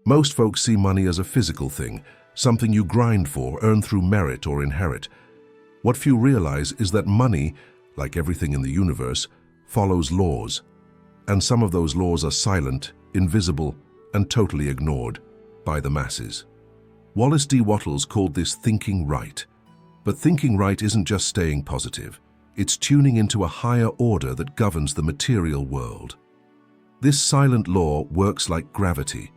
Most folks see money as a physical thing, something you grind for, earn through merit or inherit. What few realize is that money, like everything in the universe, follows laws. And some of those laws are silent, invisible, and totally ignored by the masses. Wallace D. Wattles called this thinking right. But thinking right isn't just staying positive. It's tuning into a higher order that governs the material world. This silent law works like gravity.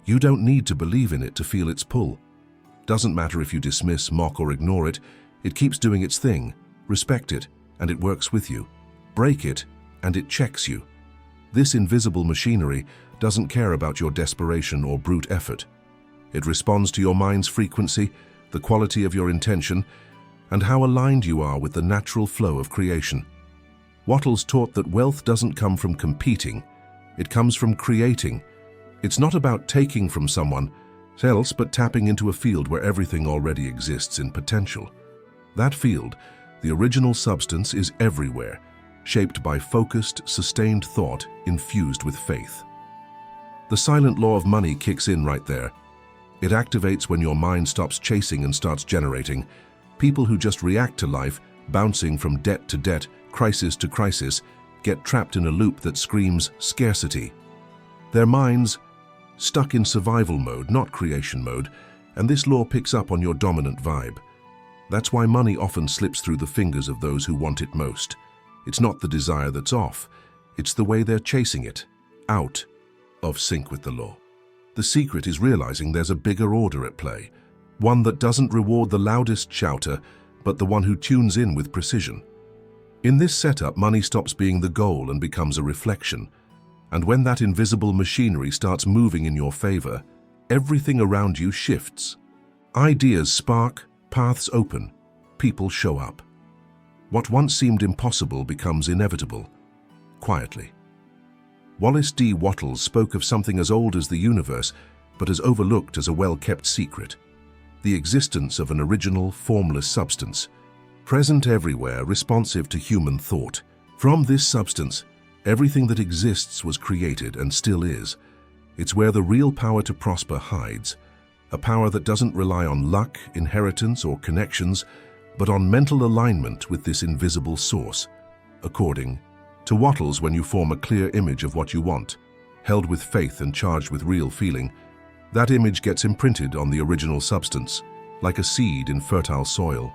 You don't need to believe in it to feel its pull. Doesn't matter if you dismiss, mock, or ignore it. It keeps doing its thing. Respect it, and it works with you. Break it, and it checks you. This invisible machinery doesn't care about your desperation or brute effort. It responds to your mind's frequency, the quality of your intention, and how aligned you are with the natural flow of creation. Wattles taught that wealth doesn't come from competing, it comes from creating. It's not about taking from someone else, but tapping into a field where everything already exists in potential. That field, the original substance, is everywhere, shaped by focused, sustained thought infused with faith. The silent law of money kicks in right there. It activates when your mind stops chasing and starts generating. People who just react to life, bouncing from debt to debt, crisis to crisis, get trapped in a loop that screams scarcity. Their minds stuck in survival mode, not creation mode, and this law picks up on your dominant vibe. That's why money often slips through the fingers of those who want it most. It's not the desire that's off, it's the way they're chasing it, out of sync with the law. The secret is realizing there's a bigger order at play, one that doesn't reward the loudest shouter, but the one who tunes in with precision. In this setup, money stops being the goal and becomes a reflection. And when that invisible machinery starts moving in your favor, everything around you shifts. Ideas spark, paths open, people show up. What once seemed impossible becomes inevitable, quietly. Wallace D. Wattles spoke of something as old as the universe, but as overlooked as a well-kept secret. The existence of an original, formless substance, present everywhere, responsive to human thought. From this substance, everything that exists was created and still is. It's where the real power to prosper hides, a power that doesn't rely on luck, inheritance, or connections, but on mental alignment with this invisible source. According to Wattles, when you form a clear image of what you want, held with faith and charged with real feeling, that image gets imprinted on the original substance, like a seed in fertile soil.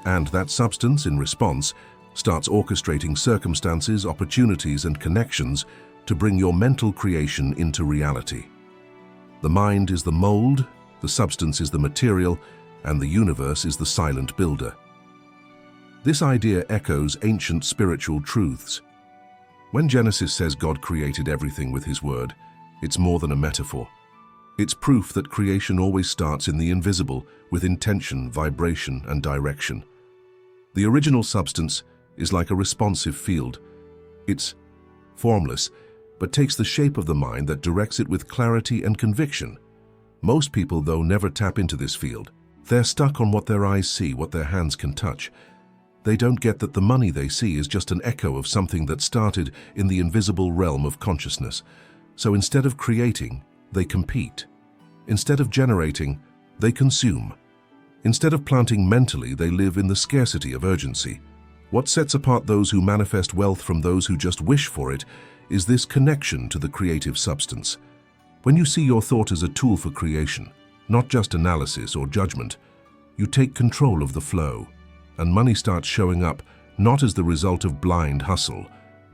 And that substance, in response, starts orchestrating circumstances, opportunities, and connections to bring your mental creation into reality. The mind is the mold, the substance is the material, and the universe is the silent builder. This idea echoes ancient spiritual truths. When Genesis says God created everything with His word, it's more than a metaphor. It's proof that creation always starts in the invisible, with intention, vibration, and direction. The original substance is like a responsive field. It's formless, but takes the shape of the mind that directs it with clarity and conviction. Most people, though, never tap into this field. They're stuck on what their eyes see, what their hands can touch. They don't get that the money they see is just an echo of something that started in the invisible realm of consciousness. So instead of creating, they compete. Instead of generating, they consume. Instead of planting mentally, they live in the scarcity of urgency. What sets apart those who manifest wealth from those who just wish for it is this connection to the creative substance. When you see your thought as a tool for creation, not just analysis or judgment, you take control of the flow, and money starts showing up not as the result of blind hustle,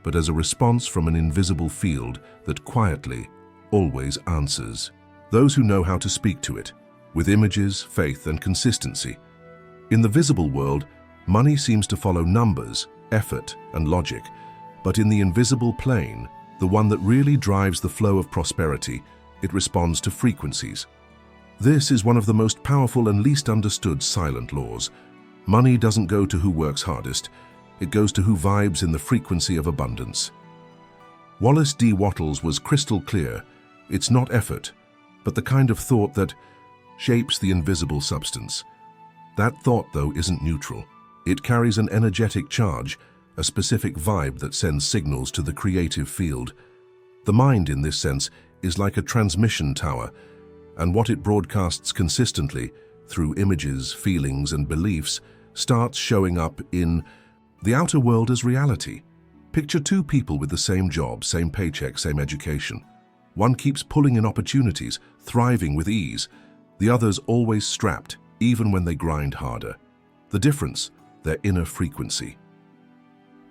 but as a response from an invisible field that quietly always answers. Those who know how to speak to it, with images, faith, and consistency. In the visible world, money seems to follow numbers, effort, and logic, but in the invisible plane, the one that really drives the flow of prosperity, it responds to frequencies. This is one of the most powerful and least understood silent laws. Money doesn't go to who works hardest, it goes to who vibes in the frequency of abundance. Wallace D. Wattles was crystal clear. It's not effort, but the kind of thought that shapes the invisible substance. That thought, though, isn't neutral. It carries an energetic charge, a specific vibe that sends signals to the creative field. The mind, in this sense, is like a transmission tower, and what it broadcasts consistently through images, feelings, and beliefs starts showing up in the outer world as reality. Picture two people with the same job, same paycheck, same education. One keeps pulling in opportunities, thriving with ease. The other's always strapped, even when they grind harder. The difference, their inner frequency.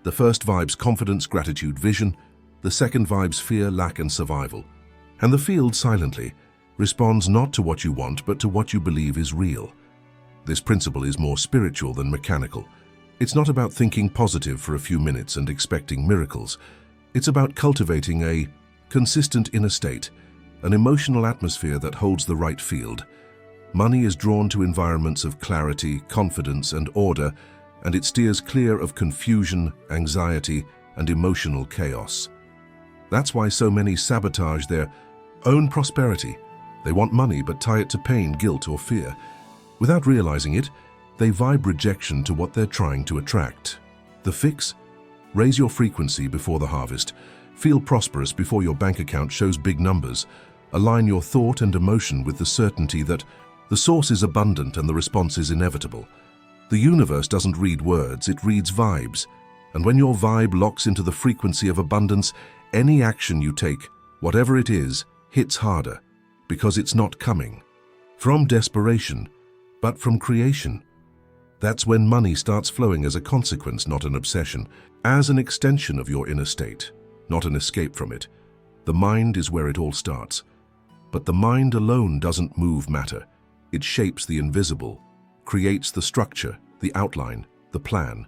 The first vibes confidence, gratitude, vision. The second vibes fear, lack, and survival. And the field silently responds not to what you want, but to what you believe is real. This principle is more spiritual than mechanical. It's not about thinking positive for a few minutes and expecting miracles. It's about cultivating a consistent inner state, an emotional atmosphere that holds the right field. Money is drawn to environments of clarity, confidence, and order, and it steers clear of confusion, anxiety, and emotional chaos. That's why so many sabotage their own prosperity. They want money but tie it to pain, guilt, or fear. Without realizing it, they vibe rejection to what they're trying to attract. The fix? Raise your frequency before the harvest. Feel prosperous before your bank account shows big numbers. Align your thought and emotion with the certainty that the source is abundant and the response is inevitable. The universe doesn't read words, it reads vibes. And when your vibe locks into the frequency of abundance, any action you take, whatever it is, hits harder, because it's not coming from desperation, but from creation. That's when money starts flowing as a consequence, not an obsession, as an extension of your inner state, not an escape from it. The mind is where it all starts. But the mind alone doesn't move matter. It shapes the invisible, creates the structure, the outline, the plan.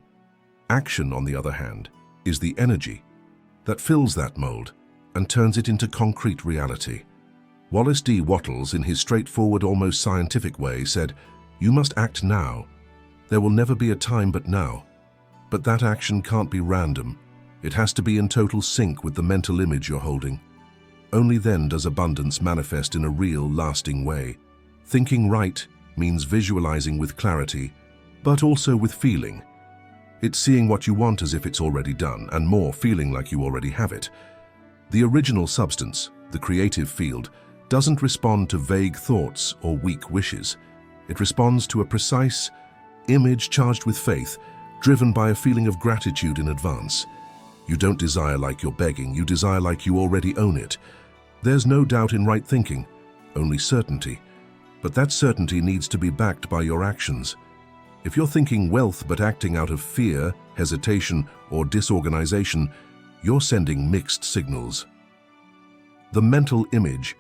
Action, on the other hand, is the energy that fills that mold and turns it into concrete reality. Wallace D. Wattles, in his straightforward, almost scientific way, said, "You must act now. There will never be a time but now." But that action can't be random. It has to be in total sync with the mental image you're holding. Only then does abundance manifest in a real, lasting way. Thinking right means visualizing with clarity, but also with feeling. It's seeing what you want as if it's already done, and more, feeling like you already have it. The original substance, the creative field, doesn't respond to vague thoughts or weak wishes. It responds to a precise image charged with faith, driven by a feeling of gratitude in advance. You don't desire like you're begging, you desire like you already own it. There's no doubt in right thinking, only certainty. But that certainty needs to be backed by your actions. If you're thinking wealth but acting out of fear, hesitation, or disorganization, you're sending mixed signals. The mental image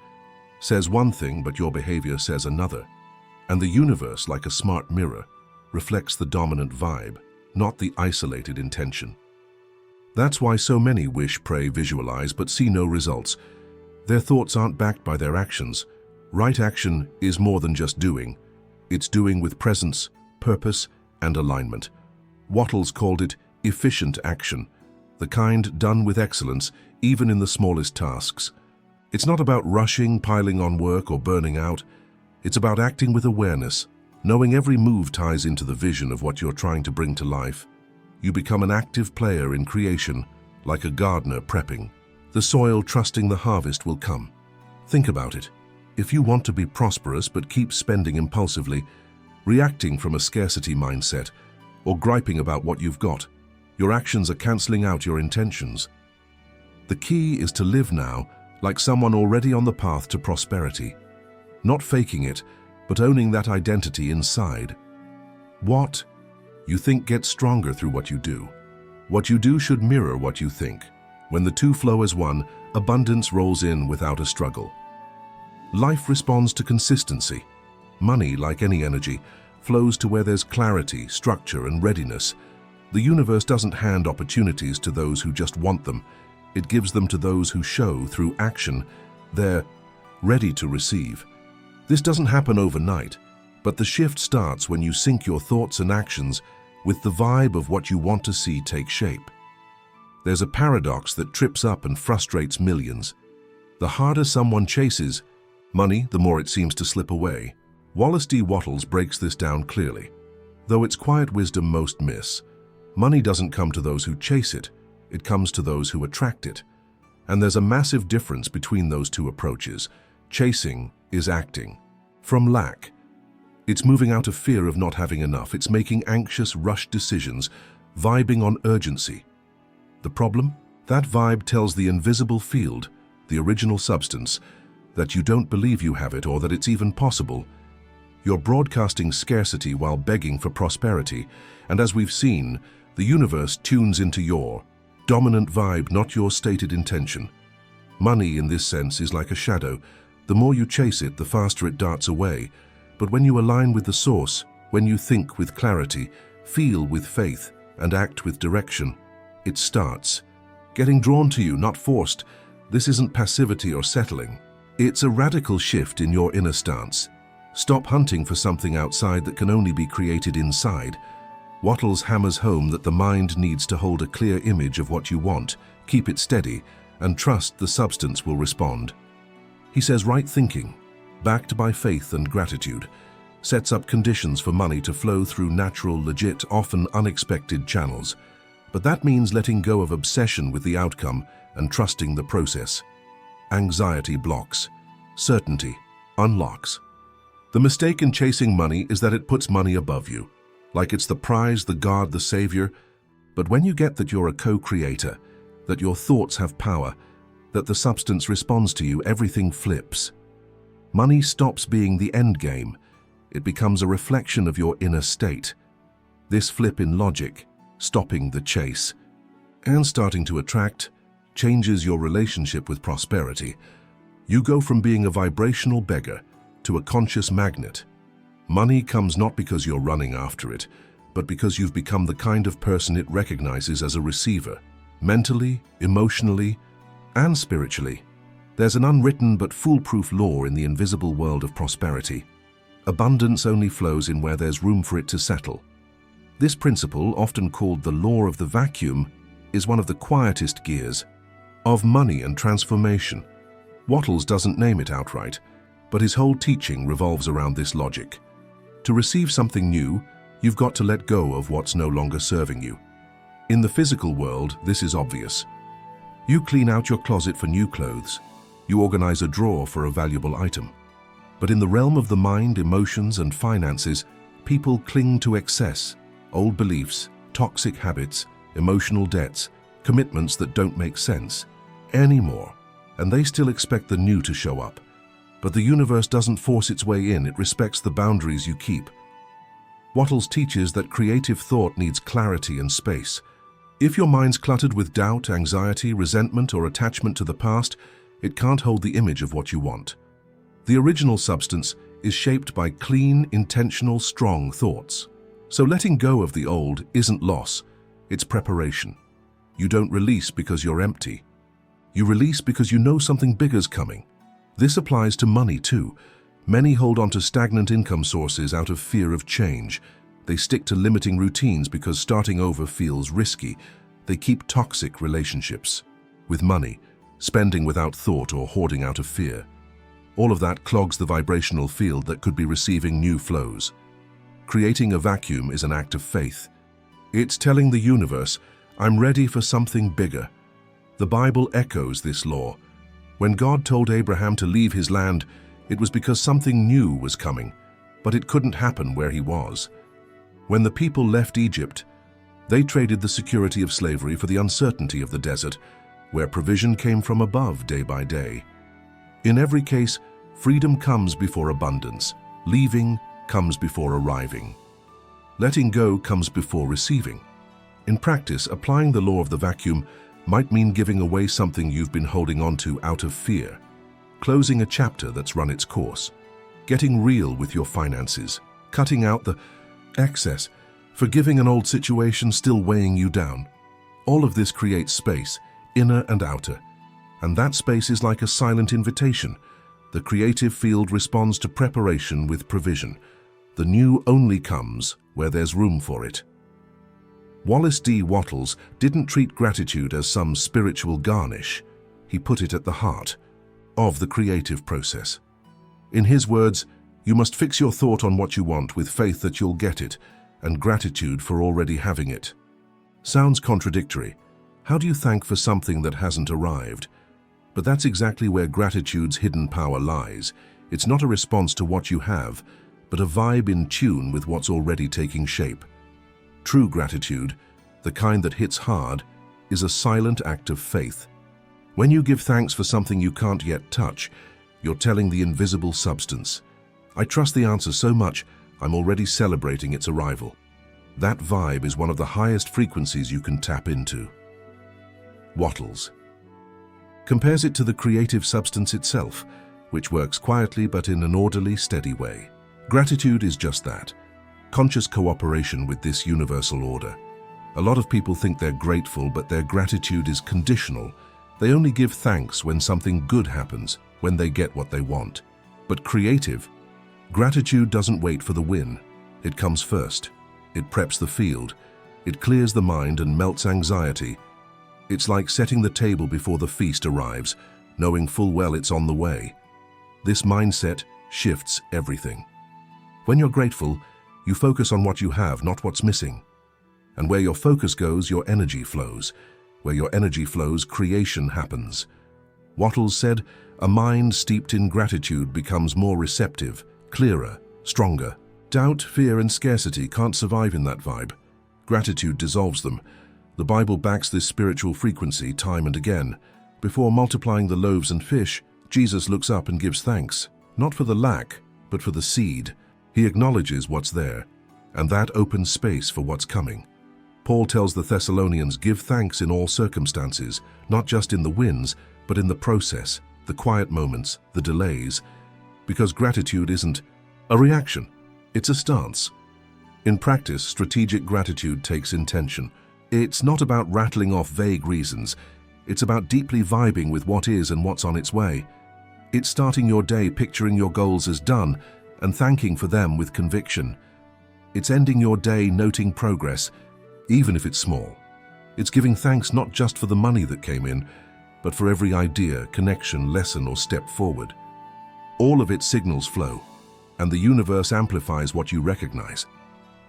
says one thing, but your behavior says another. And the universe, like a smart mirror, reflects the dominant vibe, not the isolated intention. That's why so many wish, pray, visualize, but see no results. Their thoughts aren't backed by their actions. Right action is more than just doing. It's doing with presence, purpose, and alignment. Wattles called it efficient action, the kind done with excellence, even in the smallest tasks. It's not about rushing, piling on work, or burning out. It's about acting with awareness, knowing every move ties into the vision of what you're trying to bring to life. You become an active player in creation, like a gardener prepping. The soil trusting the harvest will come. Think about it. If you want to be prosperous but keep spending impulsively, reacting from a scarcity mindset, or griping about what you've got, your actions are canceling out your intentions. The key is to live now like someone already on the path to prosperity. Not faking it, but owning that identity inside. What you think gets stronger through what you do. What you do should mirror what you think. When the two flow as one, abundance rolls in without a struggle. Life responds to consistency. Money, like any energy, flows to where there's clarity, structure, and readiness. The universe doesn't hand opportunities to those who just want them. It gives them to those who show through action they're ready to receive. This doesn't happen overnight, but the shift starts when you sync your thoughts and actions with the vibe of what you want to see take shape. There's a paradox that trips up and frustrates millions. The harder someone chases money, the more it seems to slip away. Wallace D. Wattles breaks this down clearly. Though it's quiet wisdom most miss, money doesn't come to those who chase it, it comes to those who attract it. And there's a massive difference between those two approaches. Chasing is acting from lack. It's moving out of fear of not having enough. It's making anxious, rushed decisions, vibing on urgency. The problem? That vibe tells the invisible field, the original substance, that you don't believe you have it or that it's even possible. You're broadcasting scarcity while begging for prosperity, and as we've seen, the universe tunes into your dominant vibe, not your stated intention. Money, in this sense, is like a shadow. The more you chase it, the faster it darts away. But when you align with the source, when you think with clarity, feel with faith, and act with direction, it starts getting drawn to you, not forced. This isn't passivity or settling. It's a radical shift in your inner stance. Stop hunting for something outside that can only be created inside. Wattles hammers home that the mind needs to hold a clear image of what you want, keep it steady, and trust the substance will respond. He says right thinking, backed by faith and gratitude, sets up conditions for money to flow through natural, legit, often unexpected channels. But that means letting go of obsession with the outcome and trusting the process. Anxiety blocks. Certainty unlocks. The mistake in chasing money is that it puts money above you, like it's the prize, the god, the savior. But when you get that you're a co-creator, that your thoughts have power, that the substance responds to you, everything flips. Money stops being the end game. It becomes a reflection of your inner state. This flip in logic, stopping the chase, and starting to attract, changes your relationship with prosperity. You go from being a vibrational beggar to a conscious magnet. Money comes not because you're running after it, but because you've become the kind of person it recognizes as a receiver, mentally, emotionally, and spiritually. There's an unwritten but foolproof law in the invisible world of prosperity. Abundance only flows in where there's room for it to settle. This principle, often called the law of the vacuum, is one of the quietest gears of money and transformation. Wattles doesn't name it outright, but his whole teaching revolves around this logic. To receive something new, you've got to let go of what's no longer serving you. In the physical world, this is obvious. You clean out your closet for new clothes. You organize a drawer for a valuable item. But in the realm of the mind, emotions, and finances, people cling to excess, old beliefs, toxic habits, emotional debts, commitments that don't make sense anymore, and they still expect the new to show up. But the universe doesn't force its way in, it respects the boundaries you keep. Wattles teaches that creative thought needs clarity and space. If your mind's cluttered with doubt, anxiety, resentment, or attachment to the past, it can't hold the image of what you want. The original substance is shaped by clean, intentional, strong thoughts. So letting go of the old isn't loss, it's preparation. You don't release because you're empty. You release because you know something bigger's coming. This applies to money too. Many hold on to stagnant income sources out of fear of change. They stick to limiting routines because starting over feels risky. They keep toxic relationships with money, spending without thought or hoarding out of fear. All of that clogs the vibrational field that could be receiving new flows. Creating a vacuum is an act of faith. It's telling the universe, I'm ready for something bigger. The Bible echoes this law. When God told Abraham to leave his land, it was because something new was coming, but it couldn't happen where he was. When the people left Egypt, they traded the security of slavery for the uncertainty of the desert, where provision came from above day by day. In every case, freedom comes before abundance. Leaving comes before arriving. Letting go comes before receiving. In practice, applying the law of the vacuum might mean giving away something you've been holding on to out of fear, closing a chapter that's run its course, getting real with your finances, cutting out the excess, forgiving an old situation still weighing you down. All of this creates space, inner and outer, and that space is like a silent invitation. The creative field responds to preparation with provision. The new only comes where there's room for it. Wallace D. Wattles didn't treat gratitude as some spiritual garnish. He put it at the heart of the creative process. In his words, you must fix your thought on what you want with faith that you'll get it, and gratitude for already having it. Sounds contradictory. How do you thank for something that hasn't arrived? But that's exactly where gratitude's hidden power lies. It's not a response to what you have, but a vibe in tune with what's already taking shape. True gratitude, the kind that hits hard, is a silent act of faith. When you give thanks for something you can't yet touch, you're telling the invisible substance, "I trust the answer so much, I'm already celebrating its arrival." That vibe is one of the highest frequencies you can tap into. Wattles compares it to the creative substance itself, which works quietly but in an orderly, steady way. Gratitude is just that, conscious cooperation with this universal order. A lot of people think they're grateful, but their gratitude is conditional. They only give thanks when something good happens, when they get what they want. But creative, gratitude doesn't wait for the win. It comes first. It preps the field. It clears the mind and melts anxiety. It's like setting the table before the feast arrives, knowing full well it's on the way. This mindset shifts everything. When you're grateful, you focus on what you have, not what's missing. And where your focus goes, your energy flows. Where your energy flows, creation happens. Wattles said, "A mind steeped in gratitude becomes more receptive, clearer, stronger." Doubt, fear, and scarcity can't survive in that vibe. Gratitude dissolves them. The Bible backs this spiritual frequency time and again. Before multiplying the loaves and fish, Jesus looks up and gives thanks, not for the lack, but for the seed. He acknowledges what's there, and that opens space for what's coming. Paul tells the Thessalonians, "Give thanks in all circumstances, not just in the wins, but in the process, the quiet moments, the delays," because gratitude isn't a reaction, it's a stance. In practice, strategic gratitude takes intention. It's not about rattling off vague reasons. It's about deeply vibing with what is and what's on its way. It's starting your day picturing your goals as done and thanking for them with conviction. It's ending your day noting progress, even if it's small. It's giving thanks not just for the money that came in, but for every idea, connection, lesson, or step forward. All of it signals flow, and the universe amplifies what you recognize.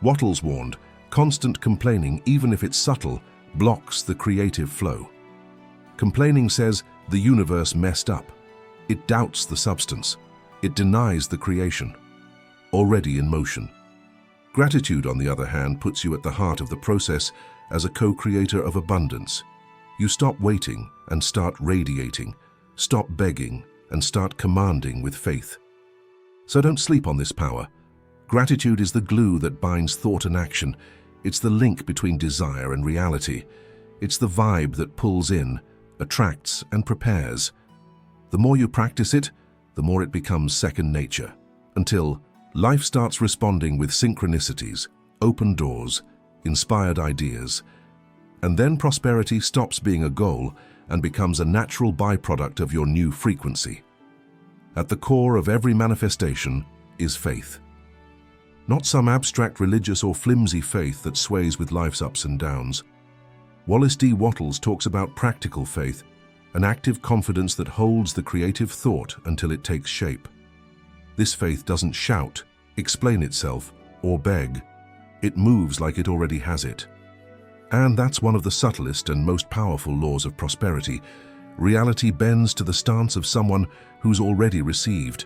Wattles warned, constant complaining, even if it's subtle, blocks the creative flow. Complaining says the universe messed up. It doubts the substance. It denies the creation, already in motion. Gratitude, on the other hand, puts you at the heart of the process as a co-creator of abundance. You stop waiting and start radiating, stop begging and start commanding with faith. So don't sleep on this power. Gratitude is the glue that binds thought and action. It's the link between desire and reality. It's the vibe that pulls in, attracts, and prepares. The more you practice it, the more it becomes second nature, until life starts responding with synchronicities, open doors, inspired ideas. And then prosperity stops being a goal and becomes a natural byproduct of your new frequency. At the core of every manifestation is faith. Not some abstract religious or flimsy faith that sways with life's ups and downs. Wallace D. Wattles talks about practical faith, an active confidence that holds the creative thought until it takes shape. This faith doesn't shout, explain itself, or beg. It moves like it already has it. And that's one of the subtlest and most powerful laws of prosperity. Reality bends to the stance of someone who's already received.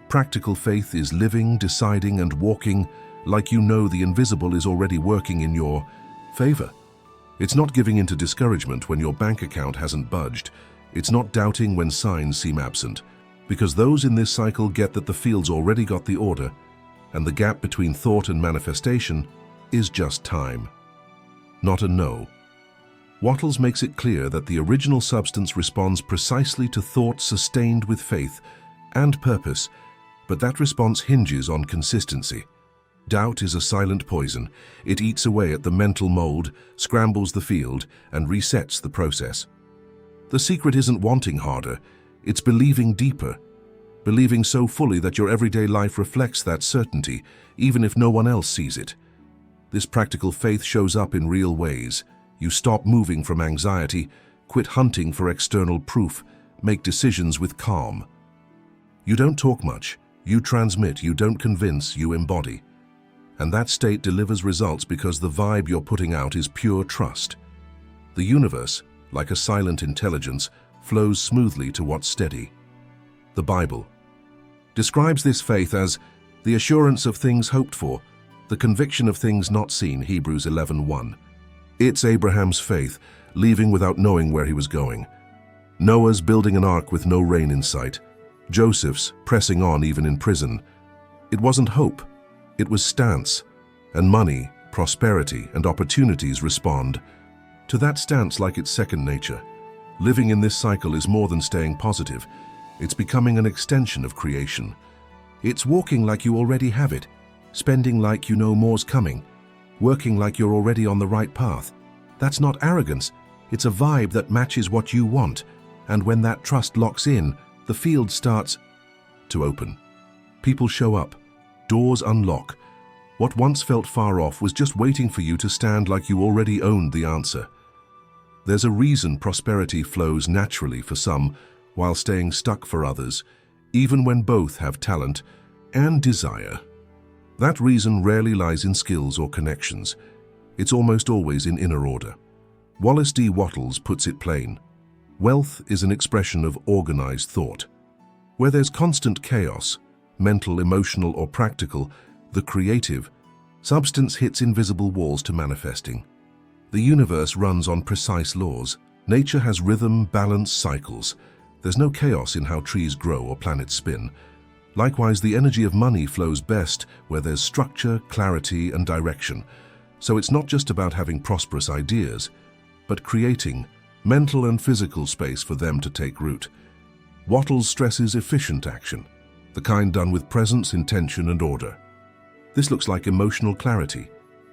Practical faith is living, deciding, and walking like you know the invisible is already working in your favor. It's not giving into discouragement when your bank account hasn't budged. It's not doubting when signs seem absent, because those in this cycle get that the field's already got the order, and the gap between thought and manifestation is just time, not a no. Wattles makes it clear that the original substance responds precisely to thought sustained with faith and purpose, but that response hinges on consistency. Doubt is a silent poison. It eats away at the mental mold, scrambles the field, and resets the process. The secret isn't wanting harder, it's believing deeper. Believing so fully that your everyday life reflects that certainty, even if no one else sees it. This practical faith shows up in real ways. You stop moving from anxiety, quit hunting for external proof, make decisions with calm. You don't talk much, you transmit, you don't convince, you embody. And that state delivers results because the vibe you're putting out is pure trust. The universe, like a silent intelligence, flows smoothly to what's steady. The Bible describes this faith as the assurance of things hoped for, the conviction of things not seen, Hebrews 11:1. It's Abraham's faith, leaving without knowing where he was going. Noah's building an ark with no rain in sight. Joseph's pressing on even in prison. It wasn't hope, it was stance. And money, prosperity, and opportunities respond to that stance like it's second nature. Living in this cycle is more than staying positive. It's becoming an extension of creation. It's walking like you already have it, spending like you know more's coming, working like you're already on the right path. That's not arrogance, it's a vibe that matches what you want, and when that trust locks in, the field starts to open. People show up, doors unlock. What once felt far off was just waiting for you to stand like you already owned the answer. There's a reason prosperity flows naturally for some while staying stuck for others, even when both have talent and desire. That reason rarely lies in skills or connections. It's almost always in inner order. Wallace D. Wattles puts it plain. Wealth is an expression of organized thought. Where there's constant chaos, mental, emotional, or practical, the creative, substance hits invisible walls to manifesting. The universe runs on precise laws. Nature has rhythm, balance, cycles. There's no chaos in how trees grow or planets spin. Likewise, the energy of money flows best where there's structure, clarity, and direction. So it's not just about having prosperous ideas, but creating mental and physical space for them to take root. Wattles stresses efficient action, the kind done with presence, intention, and order. This looks like emotional clarity,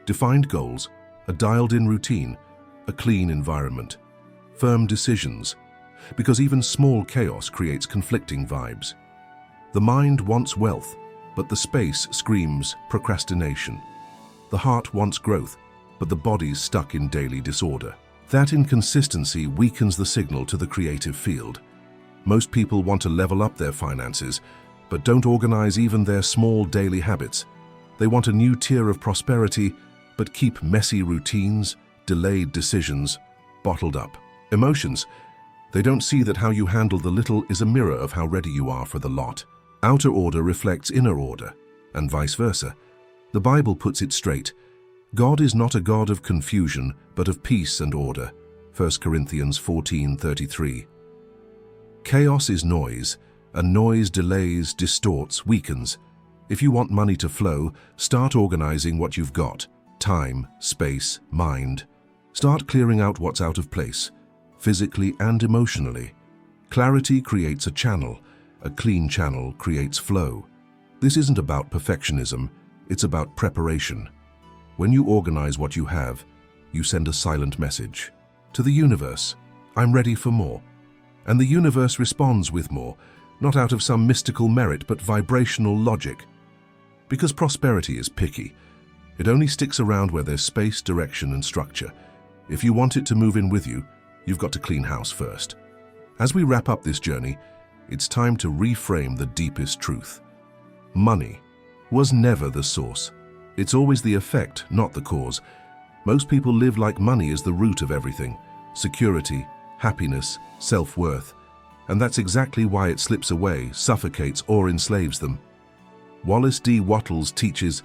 defined goals, a dialed-in routine, a clean environment, firm decisions, because even small chaos creates conflicting vibes. The mind wants wealth, but the space screams procrastination. The heart wants growth, but the body's stuck in daily disorder. That inconsistency weakens the signal to the creative field. Most people want to level up their finances, but don't organize even their small daily habits. They want a new tier of prosperity, but keep messy routines, delayed decisions, bottled up emotions. They don't see that how you handle the little is a mirror of how ready you are for the lot. Outer order reflects inner order, and vice versa. The Bible puts it straight. God is not a God of confusion, but of peace and order. 1 Corinthians 14:33. Chaos is noise, and noise delays, distorts, weakens. If you want money to flow, start organizing what you've got. Time, space, mind. Start clearing out what's out of place, physically and emotionally. Clarity creates a channel. A clean channel creates flow. This isn't about perfectionism, it's about preparation. When you organize what you have, you send a silent message to the universe. I'm ready for more. And the universe responds with more, not out of some mystical merit, but vibrational logic. Because prosperity is picky. It only sticks around where there's space, direction, and structure. If you want it to move in with you, you've got to clean house first. As we wrap up this journey, it's time to reframe the deepest truth. Money was never the source. It's always the effect, not the cause. Most people live like money is the root of everything: security, happiness, self-worth. And that's exactly why it slips away, suffocates, or enslaves them. Wallace D. Wattles teaches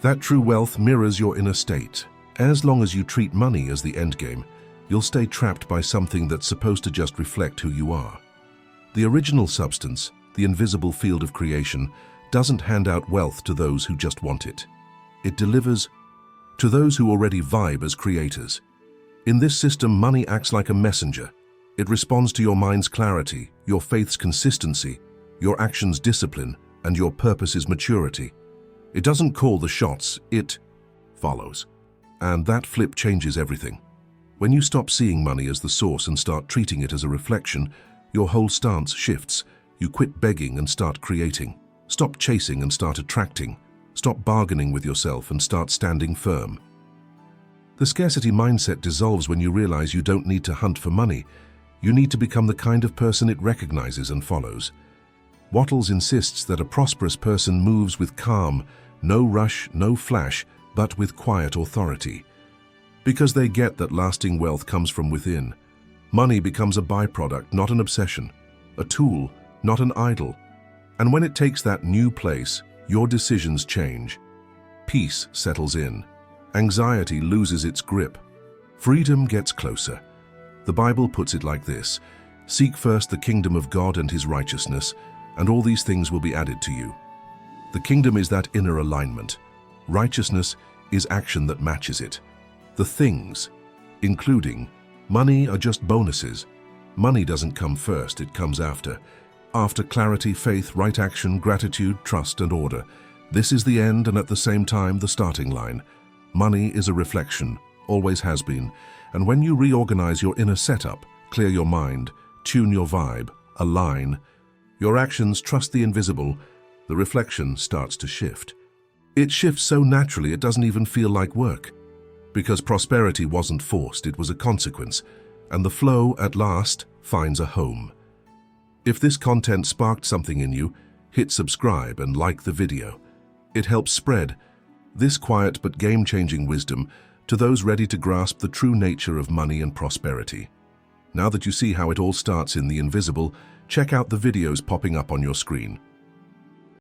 that true wealth mirrors your inner state. As long as you treat money as the endgame, you'll stay trapped by something that's supposed to just reflect who you are. The original substance, the invisible field of creation, doesn't hand out wealth to those who just want it. It delivers to those who already vibe as creators. In this system, money acts like a messenger. It responds to your mind's clarity, your faith's consistency, your actions' discipline, and your purpose's maturity. It doesn't call the shots, it follows. And that flip changes everything. When you stop seeing money as the source and start treating it as a reflection, your whole stance shifts. You quit begging and start creating. Stop chasing and start attracting. Stop bargaining with yourself and start standing firm. The scarcity mindset dissolves when you realize you don't need to hunt for money. You need to become the kind of person it recognizes and follows. Wattles insists that a prosperous person moves with calm, no rush, no flash, but with quiet authority. Because they get that lasting wealth comes from within. Money becomes a byproduct, not an obsession, a tool, not an idol. And when it takes that new place, your decisions change. Peace settles in. Anxiety loses its grip. Freedom gets closer. The Bible puts it like this: "Seek first the kingdom of God and his righteousness, and all these things will be added to you." The kingdom is that inner alignment. Righteousness is action that matches it. The things, including money, are just bonuses. Money doesn't come first, it comes after. After clarity, faith, right action, gratitude, trust, and order. This is the end and at the same time the starting line. Money is a reflection, always has been. And when you reorganize your inner setup, clear your mind, tune your vibe, align, your actions trust the invisible, the reflection starts to shift. It shifts so naturally it doesn't even feel like work. Because prosperity wasn't forced, it was a consequence, and the flow at last finds a home. If this content sparked something in you, hit subscribe and like the video. It helps spread this quiet but game-changing wisdom to those ready to grasp the true nature of money and prosperity. Now that you see how it all starts in the invisible, check out the videos popping up on your screen.